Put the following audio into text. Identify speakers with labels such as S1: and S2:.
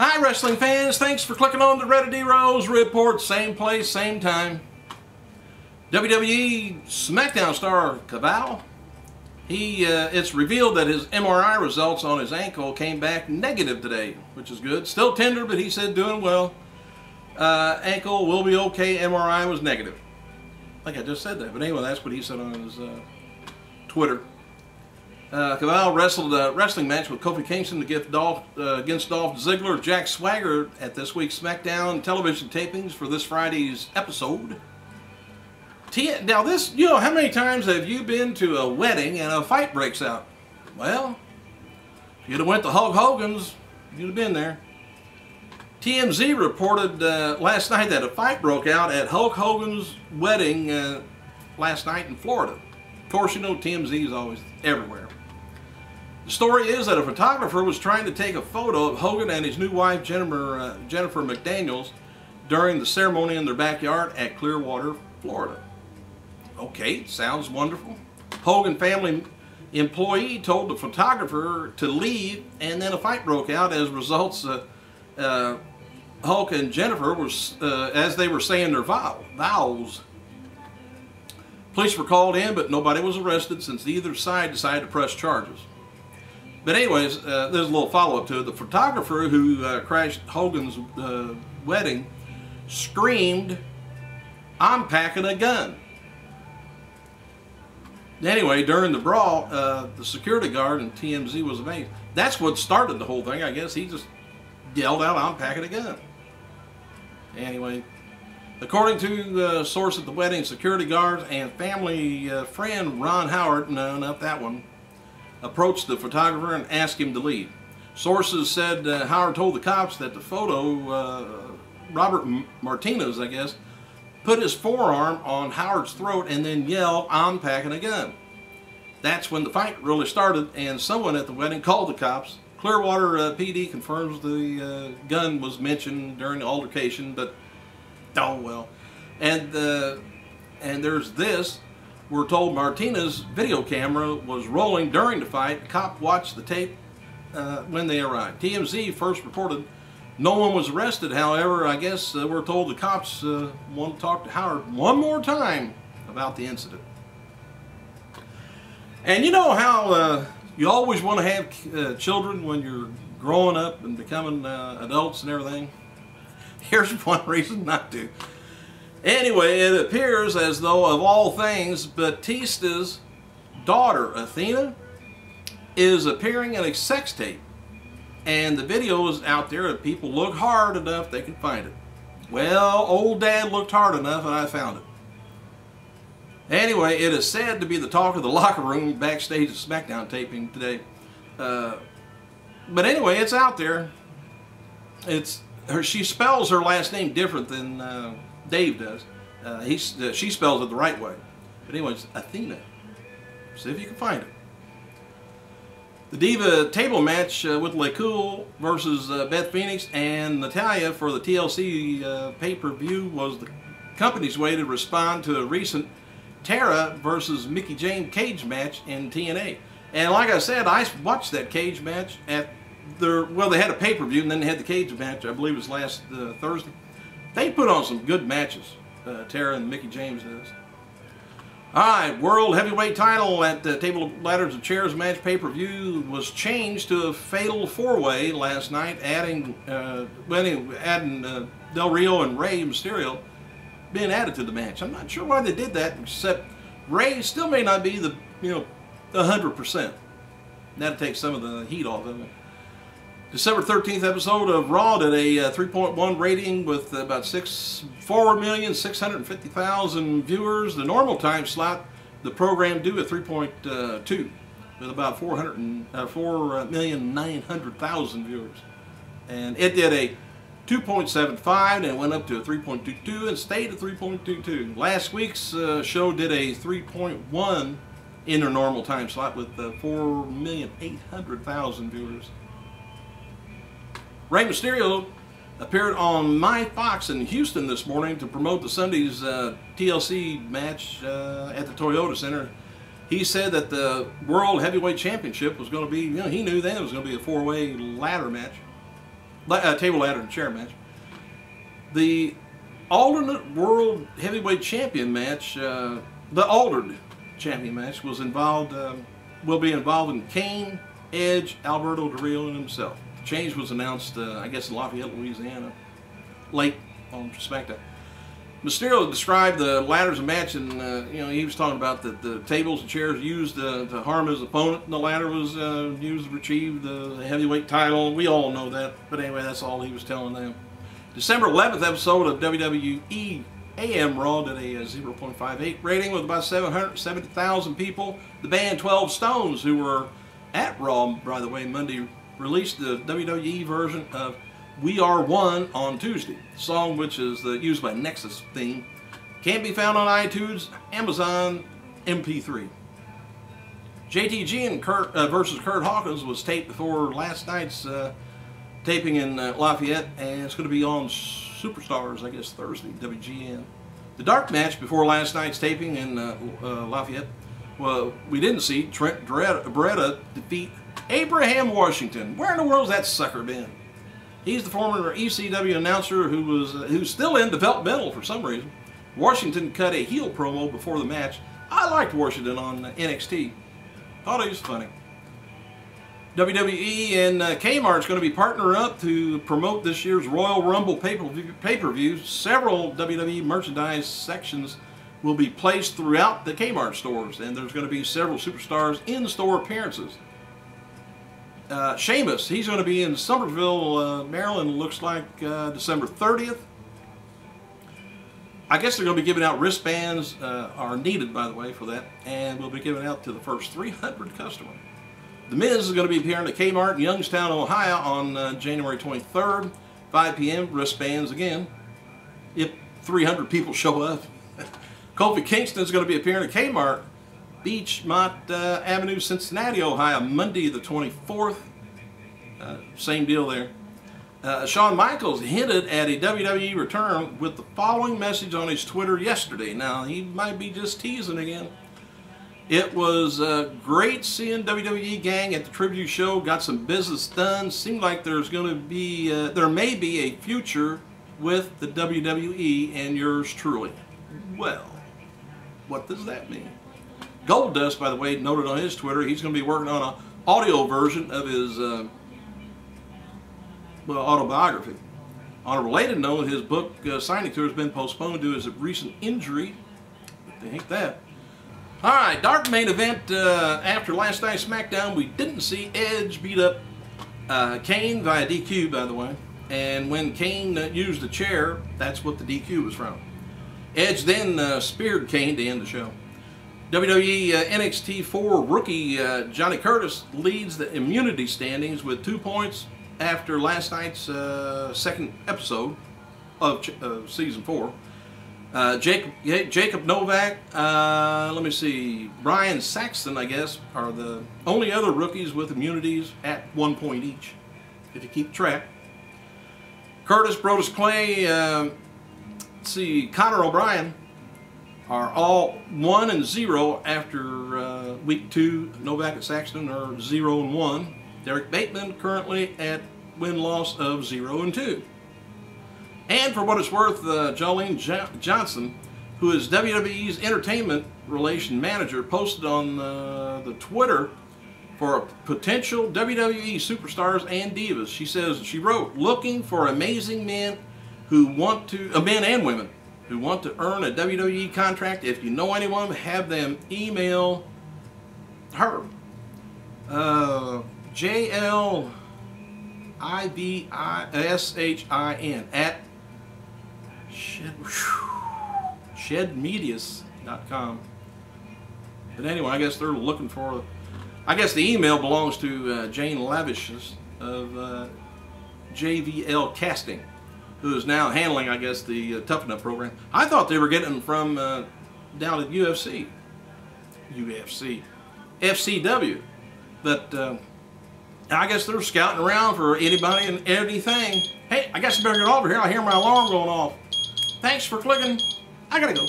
S1: Hi wrestling fans, thanks for clicking on the Reddit Rose Report, same place, same time. WWE SmackDown star Kaval, it's revealed that his MRI results on his ankle came back negative today, which is good. Still tender, but he said doing well. Ankle will be okay, MRI was negative. I think I just said that, but anyway, that's what he said on his Twitter. Kaval wrestled a wrestling match with Kofi Kingston against Dolph Ziggler, Jack Swagger at this week's SmackDown television tapings for this Friday's episode. Now this, how many times have you been to a wedding and a fight breaks out? Well, if you'd have went to Hulk Hogan's, you'd have been there. TMZ reported last night that a fight broke out at Hulk Hogan's wedding last night in Florida. Of course, TMZ is always everywhere. The story is that a photographer was trying to take a photo of Hogan and his new wife Jennifer McDaniels during the ceremony in their backyard at Clearwater, Florida. Okay, sounds wonderful. Hogan family employee told the photographer to leave, and then a fight broke out as results. Hulk and Jennifer were, as they were saying their vows. Police were called in, but nobody was arrested since either side decided to press charges. But anyways, there's a little follow-up to it. The photographer who crashed Hogan's wedding screamed, "I'm packing a gun." Anyway, during the brawl, the security guard and TMZ was amazed. That's what started the whole thing, I guess. He just yelled out, "I'm packing a gun." Anyway, according to a source at the wedding, security guards and family friend Ron Howard, no, not that one, approached the photographer and asked him to leave. Sources said Howard told the cops that the photo, Robert Martinez, I guess, put his forearm on Howard's throat and then yelled, "I'm packing a gun." That's when the fight really started, and someone at the wedding called the cops. Clearwater PD confirms the gun was mentioned during the altercation, but oh well. And there's this. We're told Martinez's video camera was rolling during the fight. Cop watched the tape when they arrived. TMZ first reported no one was arrested. However, I guess we're told the cops want to talk to Howard one more time about the incident. And you know how you always want to have children when you're growing up and becoming adults and everything? Here's one reason not to. Anyway, it appears as though, of all things, Batista's daughter, Athena, is appearing in a sex tape. And the video is out there. If people look hard enough, they can find it. Well, old Dad looked hard enough and I found it. Anyway, it is said to be the talk of the locker room backstage at SmackDown taping today. But anyway, it's out there. She spells her last name different than Dave does. She spells it the right way. But anyway, it's Athena. See if you can find it. The Diva table match with LeCool versus Beth Phoenix and Natalya for the TLC pay-per-view was the company's way to respond to a recent Tara versus Mickie James cage match in TNA. And like I said, I watched that cage match at well, they had a pay-per-view and then they had the cage match, I believe it was last Thursday. They put on some good matches, Tara and Mickie James does. Alright, World Heavyweight title at the Table, Ladders, and Chairs match pay-per-view was changed to a fatal four-way last night, adding Del Rio and Rey Mysterio being added to the match. I'm not sure why they did that, except Rey still may not be the 100%. That'll take some of the heat off of it. December 13th episode of Raw did a 3.1 rating with about 4,650,000 viewers. The normal time slot, the program due at 3.2 with about 4,900,000 viewers. And it did a 2.75 and it went up to a 3.22 and stayed at 3.22. Last week's show did a 3.1 in their normal time slot with 4,800,000 viewers. Rey Mysterio appeared on My Fox in Houston this morning to promote the Sunday's TLC match at the Toyota Center. He said that the World Heavyweight Championship was going to be, he knew then it was going to be a four-way ladder match. table ladder and chair match. The alternate world heavyweight champion match, the altered champion match, was involved. Will be involving Kane, Edge, Alberto Del Rio, and himself. The change was announced, I guess, in Lafayette, Louisiana, late on SmackDown. Mysterio described the ladder as a match, and he was talking about that the tables and chairs used to harm his opponent, and the ladder was used to retrieve the heavyweight title. We all know that, but anyway, that's all he was telling them. December 11th episode of WWE AM Raw did a 0.58 rating with about 770,000 people. The band 12 Stones, who were at Raw, by the way, Monday, released the WWE version of We Are One on Tuesday. The song, which is the used by Nexus theme, can be found on iTunes, Amazon, MP3. JTG and versus Kurt Hawkins was taped before last night's taping in Lafayette, and it's going to be on Superstars, I guess, Thursday, WGN. The dark match before last night's taping in Lafayette, well, we didn't see Trent Beretta defeat Abraham Washington. Where in the world's that sucker been? He's the former ECW announcer who's still in developmental for some reason. Washington cut a heel promo before the match. I liked Washington on NXT. Thought he was funny. WWE and Kmart is going to be partnering up to promote this year's Royal Rumble pay-per-view. Several WWE merchandise sections will be placed throughout the Kmart stores, and there's going to be several superstars in-store appearances. Sheamus, he's going to be in Somerville, Maryland, looks like December 30th. I guess they're going to be giving out wristbands, are needed, by the way, for that, and will be giving out to the first 300 customers. The Miz is going to be appearing at Kmart in Youngstown, Ohio on January 23rd, 5 p.m. Wristbands again, if 300 people show up. Kofi Kingston is going to be appearing at Kmart, Beachmont Avenue, Cincinnati, Ohio, Monday the 24th. Same deal there. Shawn Michaels hinted at a WWE return with the following message on his Twitter yesterday. Now, he might be just teasing again. It was great seeing WWE gang at the tribute show. Got some business done. Seemed like there's going to be, there may be a future with the WWE and yours truly. Well, what does that mean? Goldust, by the way, noted on his Twitter he's going to be working on an audio version of his autobiography. On a related note, his book signing tour has been postponed due to his recent injury. They hate that. All right, dark main event after last night's SmackDown. We didn't see Edge beat up Kane via DQ, by the way. And when Kane used the chair, that's what the DQ was from. Edge then speared Kane to end the show. WWE NXT 4 rookie Johnny Curtis leads the immunity standings with 2 points after last night's second episode of Season 4. Jacob Novak, let me see, Brian Saxton, I guess, are the only other rookies with immunities at 1 point each, if you keep track. Curtis, Brodus Clay, let's see, Conor O'Brien are all 1-0 after week 2. Novak and Saxton are 0-1. Derek Bateman currently at win-loss of 0-2. And for what it's worth, Jolene Johnson, who is WWE's entertainment relation manager, posted on the Twitter for potential WWE superstars and divas. She wrote, looking for amazing men who want to, men and women, who want to earn a WWE contract. If you know anyone, have them email her. JLIVISHIN at shedmedias.com. But anyway, I guess they're looking for, I guess the email belongs to Jane Lavishes of JVL Casting, who is now handling, I guess, the Tough Enough program. I thought they were getting them from down at FCW, but I guess they're scouting around for anybody and anything. Hey, I guess I better get over here. I hear my alarm going off. Thanks for clicking. I gotta go.